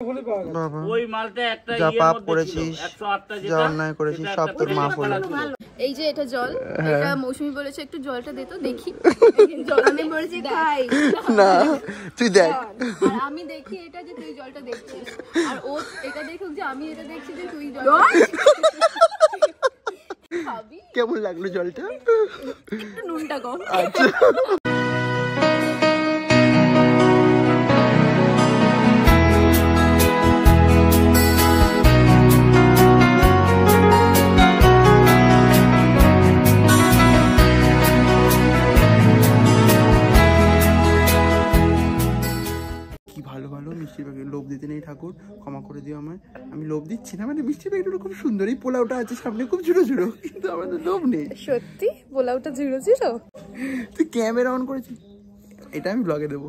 ওই মালটা একটা যা পাপ করেছিস, যা অন্যায় করেছিস সব তোর মাফ হলো। এই যে এটা জল, এটা মৌসুমী বলেছে একটু জলটা দে তো দেখি। জল আমি বলেছি খাই না, তুই দেখ। আর আমি দেখি এটা যে তুই জলটা দেখছিস, আর ও এটা দেখুক যে আমি এটা দেখছি যে তুই জল খাবি। কেমন লাগলো জলটা? একটু নুনটা কম। আচ্ছা মিষ্টির প্যাকেট লোভ দিতে নেই ঠাকুর, ক্ষমা করে দিও আমায়। আমি লোভ দিচ্ছি না, মানে মিষ্টির প্যাকেটটা খুব সুন্দর, এই পোলাওটা আছে সামনে খুব ঝুড়ো ঝুড়ো, কিন্তু আমাদের লোভ নেই। সত্যি পোলাওটা ঝুড়ো ঝুড়ো? তুই ক্যামেরা অন করেছিস? এটা আমি ব্লগে দেবো,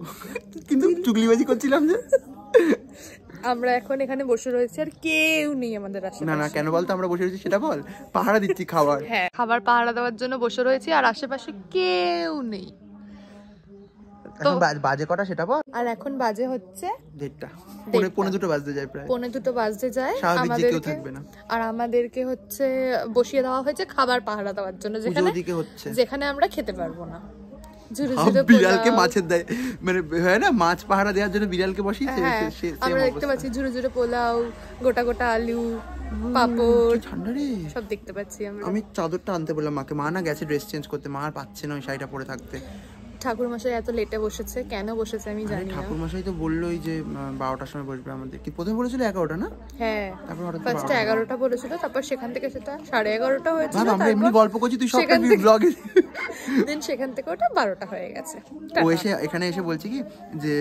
কিন্তু চুগলিবাজি করছিলাম যে। আমরা এখন এখানে বসে রয়েছি আর কেউ নেই আমাদের আশেপাশে। না না, কেন বলতো আমরা বসে রয়েছি সেটা বল। পাহারা দিচ্ছি খাবার। হ্যাঁ, খাবার পাহারা দেওয়ার জন্য বসে রয়েছি আর আশেপাশে কেউ নেই। তো বাজে কটা সেটা বল। আর এখন বাজে হচ্ছে 1:30, পৌনে 2 বাজতে যায়, প্রায় পৌনে 2 বাজতে যায়। আমাদেরকে আর আমাদেরকে হচ্ছে বসিয়ে দেওয়া হয়েছে খাবার পাহারা দেওয়ার জন্য, যেখানে আমরা খেতে পারবো না। বিড়ালকে মাছের দেয়, মানে হয় না মাছ পাহারা দেওয়ার জন্য বিড়ালকে বসিয়েছে। আমরা দেখতে পাচ্ছি ঝুরো ঝুরো পোলাও, গোটা গোটা আলু, পাপড়, ঠান্ডা রে সব দেখতে পাচ্ছি আমরা। আমি চাদরটা আনতে বললাম মাকে, মা না গেছে ড্রেস চেঞ্জ করতে, মা আর পাচ্ছে না ওই শাড়িটা পরে থাকতে। ঠাকুরমশাই এত লেটে বসেছে, কেন বসেছে আমি জানি না। ঠাকুরমশাই তো বললোই যে 12টার সময় বসবে আমাদের, কি প্রথমে বলেছিল 11টা না? হ্যাঁ, ফার্স্টে 11টা বলেছিল, তারপর সেখান থেকে সেটা 11:30 হয়েছিল। আমরা এমনি গল্প করছি, তুই সবটা ব্লগে দেন সেখান থেকে ওটা 12টা হয়ে গেছে। ও এখানে এসে বলছি কি যে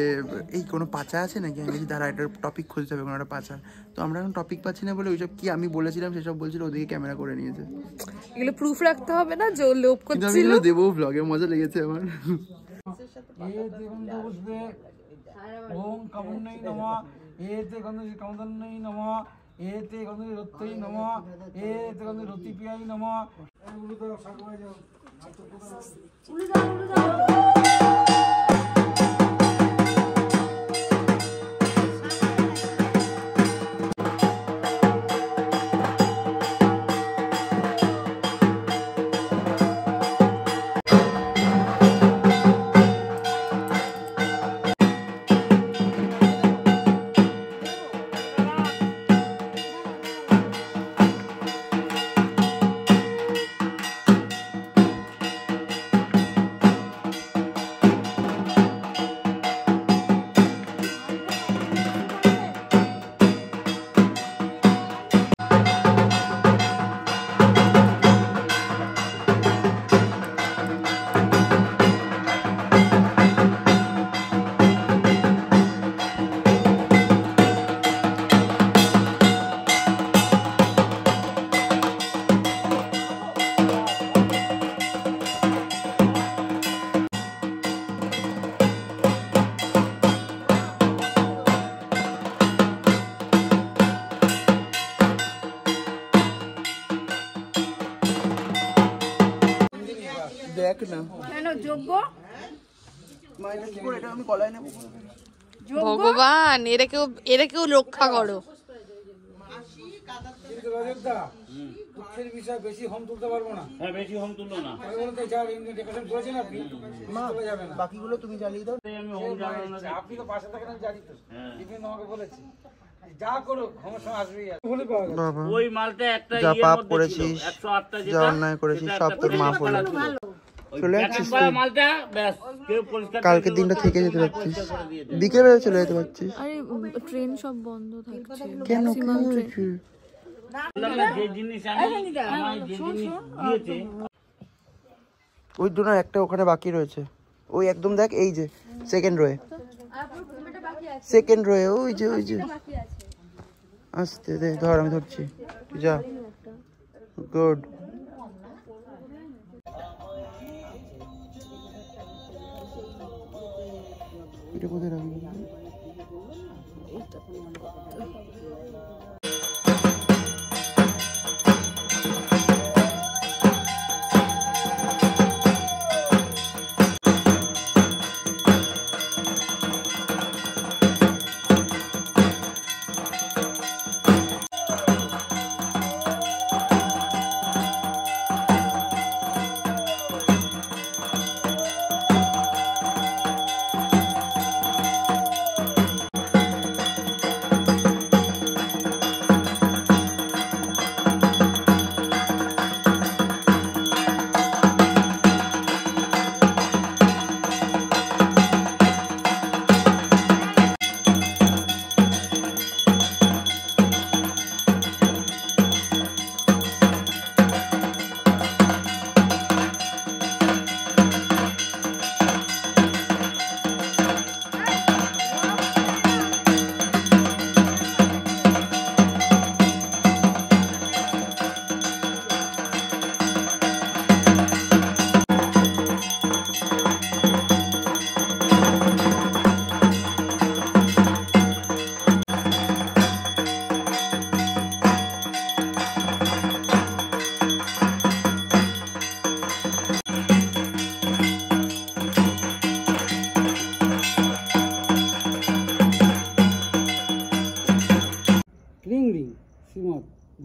এই কোনো পাচা আছে নাকি, আমি বলছি দাঁড়া একটা টপিক খুঁজতে হবে কোনো একটা পাচা। তো আমরা এখন টপিক পাচ্ছি না বলে ওইসব কি আমি বলেছিলাম সেসব বলছিল, ওদিকে ক্যামেরা করে নিয়েছে। এগুলো প্রুফ রাখতে হবে না যে লোভ করছিল? আমি দেবো ব্লগে, মজা লেগেছে আমার। ওম কামুন্নাই নমঃ, এতে গন্ধি কামুন্নাই নমঃ, এতে গন্ধি রত্তই নমঃ, এতে গন্ধি রতিপিয়াই নমঃ। উলু দাও, সাগবাই যাও, উলু দাও, উলু দাও। দেখ না কেন যোগ্য আমি কলায় নেব। ভগবান, এরা কেউ রক্ষা করো। বেশি হোম তুলতে পারবো না। হ্যাঁ, বেশি হোম তুললো না। বাকিগুলো তুমি জ্বালিয়ে দাও। আপনি তো পাশে থাকেন, আমি জানি তো, আমাকে বলেছি যা করো সমস্যা আসবেই। ওই মালটা একটা যা পাপ করেছিস, যা অন্যায় করেছিস সব তোর মাফ হলো। চলে যাচ্ছিস কালকের দিনটা থেকে যেতে পারছিস, বিকেলবেলা চলে যেতে পারছিস। আরে ট্রেন সব বন্ধ থাকছে কেন? ওই দুটো একটা ওখানে বাকি রয়েছে, ওই একদম দেখ, এই যে সেকেন্ড রোয়ে ওই যে আস্তে দে, ধর আমি ধরছি, যা। গুড। এটা কোথায় রাখবি?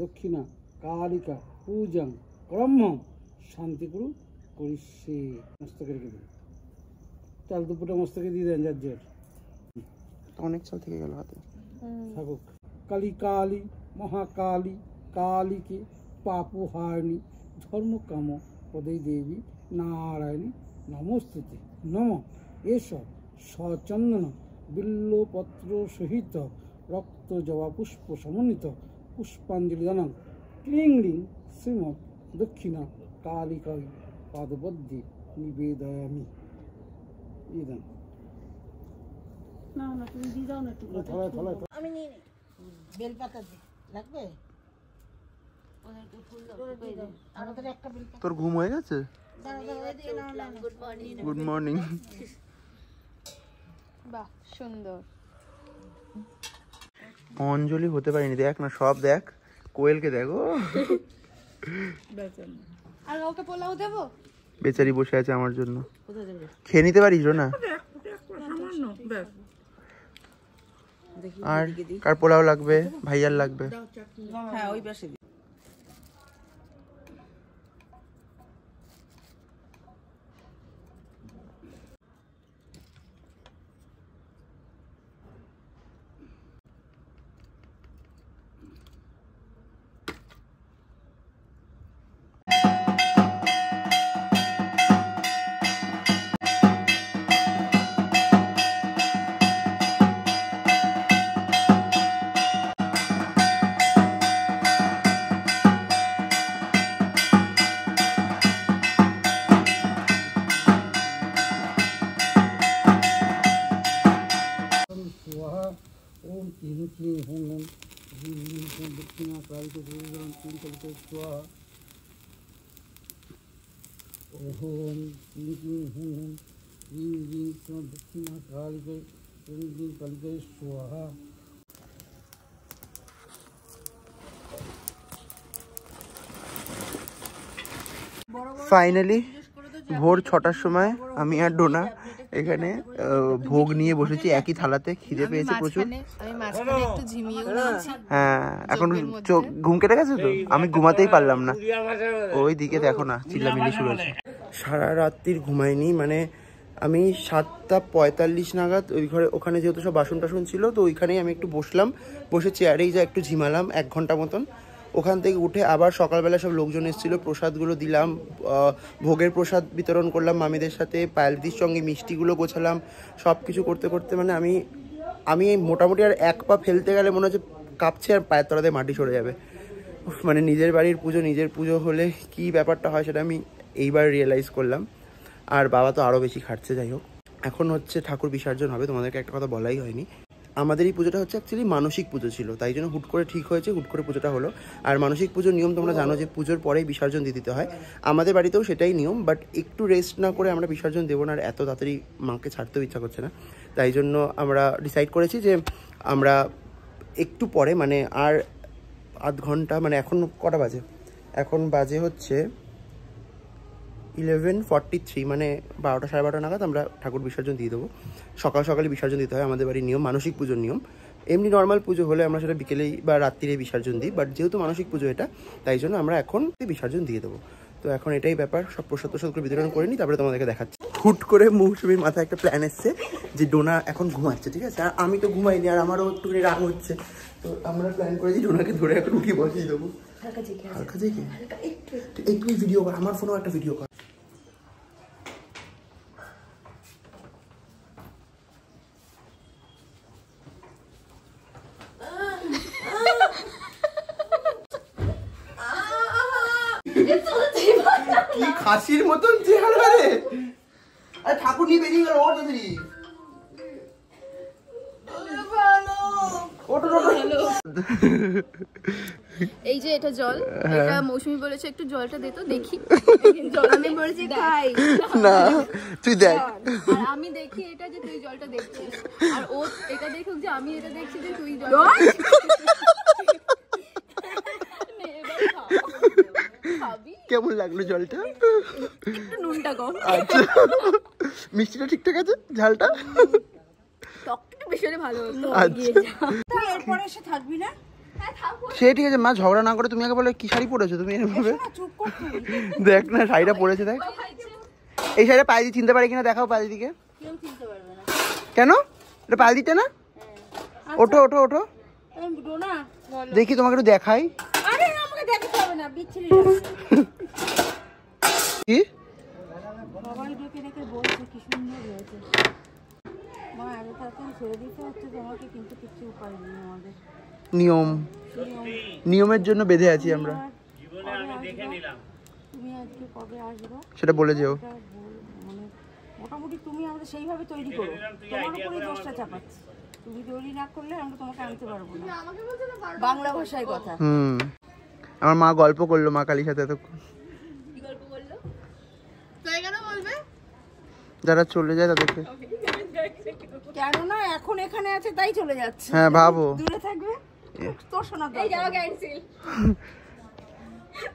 দক্ষিণা কালিকা পূজাং ব্রহ্মম শান্তিগুরু করিষ্যে। মস্তকে রেখে দিন, চাল দুপুরটা মস্তকে দিয়ে দেন যার যার, অনেক চাল থেকে গেল হাতে থাকুক। কালী কালী মহাকালী কালীকে পাপহারিণী ধর্ম কাম পদে দেবী নারায়ণী নমস্তুতে। নম এস সচন্দন বিল্লপত্র সহিত রক্ত জবা পুষ্প সমন্বিত পুষ্পাঞ্জলি দানং ক্লিং লিং শ্রীমৎ দক্ষিণা কালিকাই পাদবদ্ধে নিবেদয়ামি। দিয়ে দেন। থালায় থালায় আমি নিয়ে নিই। বেলপাতা লাগবে? আমাদের একটা বেলপাতা। তোর ঘুম হয়ে গেছে? Good morning. বাহ সুন্দর। অঞ্জলি হতে পারিনি, দেখ না সব দেখ, কোয়েলকে দেখো আর ওকে পোলাও দেবো? বেচারি বসে আছে আমার জন্য, খেয়ে নিতে পারিস না? আর কার পোলাও লাগবে? ভাইয়ার লাগবে। হ্যাঁ ওই পাশে। ओम क्लीं क्लीं हुं हुं ह्रीं ह्रीं हुं दक्षिणा कालिके देवीं क्लीं कालिके स्वाहा। ओम क्लीं क्लीं हुं हुं ह्रीं ह्रीं हुं दक्षिणा कालिके क्लीं कालिके स्वाहा। ফাইনালি ভোর 6টার সময় আমি আর ডোনা এখানে ভোগ নিয়ে বসেছি একই থালাতে। খিদে পেয়েছে প্রচুর। হ্যাঁ এখন চোখ ঘুম কেটে গেছে তো, আমি ঘুমাতেই পারলাম না। ওই দিকে দেখো না চিল্লামিল্লি শুরু হয়েছে। সারা রাত্রির ঘুমাইনি, মানে আমি 7:45 নাগাদ ওই ঘরে, ওখানে যেহেতু সব বাসন টাসন ছিল তো ওইখানেই আমি একটু বসলাম, বসে চেয়ারেই যা একটু ঝিমালাম 1 ঘন্টা মতন। ওখান থেকে উঠে আবার সকালবেলা সব লোকজন এসেছিলো, প্রসাদগুলো দিলাম, ভোগের প্রসাদ বিতরণ করলাম মামিদের সাথে, পায়েলদির সঙ্গে মিষ্টিগুলো গোছালাম, সব কিছু করতে করতে মানে আমি মোটামুটি আর 1 পা ফেলতে গেলে মনে হচ্ছে কাঁপছে আর পায়ের তলাতে মাটি সরে যাবে। মানে নিজের বাড়ির পুজো, নিজের পুজো হলে কি ব্যাপারটা হয় সেটা আমি এইবার রিয়েলাইজ করলাম। আর বাবা তো আরও বেশি খাটছে। যাই হোক, এখন হচ্ছে ঠাকুর বিসর্জন হবে। তোমাদেরকে একটা কথা বলাই হয়নি, আমাদের এই পুজোটা হচ্ছে অ্যাকচুয়ালি মানসিক পুজো ছিল, তাই জন্য হুট করে ঠিক হয়েছে, হুট করে পুজোটা হলো। আর মানসিক পুজোর নিয়ম তোমরা জানো যে পুজোর পরেই বিসর্জন দিয়ে দিতে হয়, আমাদের বাড়িতেও সেটাই নিয়ম। বাট একটু রেস্ট না করে আমরা বিসর্জন দেবো না, আর এত তাড়াতাড়ি মাকে ছাড়তেও ইচ্ছা করছে না। তাই জন্য আমরা ডিসাইড করেছি যে আমরা একটু পরে, মানে আর আধ ঘন্টা, মানে এখন কটা বাজে, এখন বাজে হচ্ছে 11:43, মানে 12টা সাড়ে 12টা নাগাদ আমরা ঠাকুর বিসর্জন দিয়ে দেবো। সকাল সকালে বিসর্জন দিতে হয়, আমাদের বাড়ির নিয়ম, মানসিক পুজোর নিয়ম। এমনি নর্মাল পুজো হলে আমরা সেটা বিকেলেই বা রাত্রিরে বিসর্জন দিই, বাট যেহেতু মানসিক পুজো এটা, তাই জন্য আমরা এখন বিসর্জন দিয়ে দেবো। তো এখন এটাই ব্যাপার, সব প্রসাদ করে বিতরণ করে নিই, তারপরে তোমাদেরকে দেখাচ্ছি। হুট করে মৌসুমীর মাথায় একটা প্ল্যান এসছে যে ডোনা এখন ঘুমাচ্ছে, ঠিক আছে, আর আমি তো ঘুমাইনি, আর আমারও একটুখানি রাগ হচ্ছে। তো আমরা প্ল্যান করেছি ডোনাকে ধরে এখন উঠিয়ে বসিয়ে দেবো। হালকা জেগে একটু ভিডিও কর, আমার ফোনেও একটা ভিডিও কর। কি খাসির মতন চেহারা রে! আরে ঠাকুর নিয়ে বেরিয়ে গেল, ওর তাড়াতাড়ি এই যে এটা জল, এটা মৌসুমী বলেছে একটু জলটা দে তো দেখি। আমি বলেছি খাই না, তুই দেখ। আর আমি দেখি এটা যে তুই জলটা দেখছিস, আর ও এটা দেখুক যে আমি এটা দেখছি যে তুই জল। কেমন লাগলো জলটা? একটু নুনটা কম। আচ্ছা, মিষ্টিটা ঠিকঠাক আছে, ঝালটা টকটা বেশি হলে ভালো হতো। আচ্ছা, তুই এরপরে এসে থাকবি না? সে ঠিক আছে মা, ঝগড়া না করে তুমি আগে বলে কি শাড়ি পরেছো তুমি এভাবে। দেখ না শাড়িটা পরেছে, দেখ এই শাড়িটা পায়ে দিয়ে চিনতে পারে কিনা দেখাও পায়ে দিকে। কেন এটা পায়ে দিতে না? ওঠো ওঠো ওঠো দেখি তোমাকে একটু দেখাই। কি নিয়ম, নিয়মের জন্য বেঁধে আছি আমরা, সেটা বলে যেও। মোটামুটি তুমি আমাদের সেইভাবে তৈরি করো, তোমার উপরেই দোষটা চাপাচ্ছি। তুমি তৈরি না করলে আমরা তোমাকে আনতে পারবো না। বাংলা ভাষায় কথা। আমার মা গল্প করলো মা কালীর সাথে এতক্ষণ। যারা চলে যায় তাদেরকে, কেন না এখন এখানে আছে তাই চলে যাচ্ছে। হ্যাঁ ভাবো, দূরে থাকবে তোর শোনা দরকার। এই যাও ক্যান্সেল।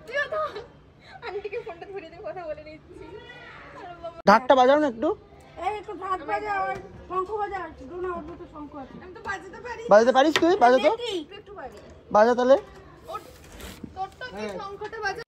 তুইও তো আন্টিকে ফোনটা ধরে দিয়ে কথা বলে নিচ্ছি। ঢাকটা বাজাও না একটু। এই একটু ঢাক বাজাও আর শঙ্খ বাজাও। ডোনা ওর তো শঙ্খ আছে। আমি তো বাজাতে পারি। বাজাতে পারিস তুই? বাজা তো, একটু পারি। বাজা তাহলে। তোর তো কি শঙ্খটা বাজা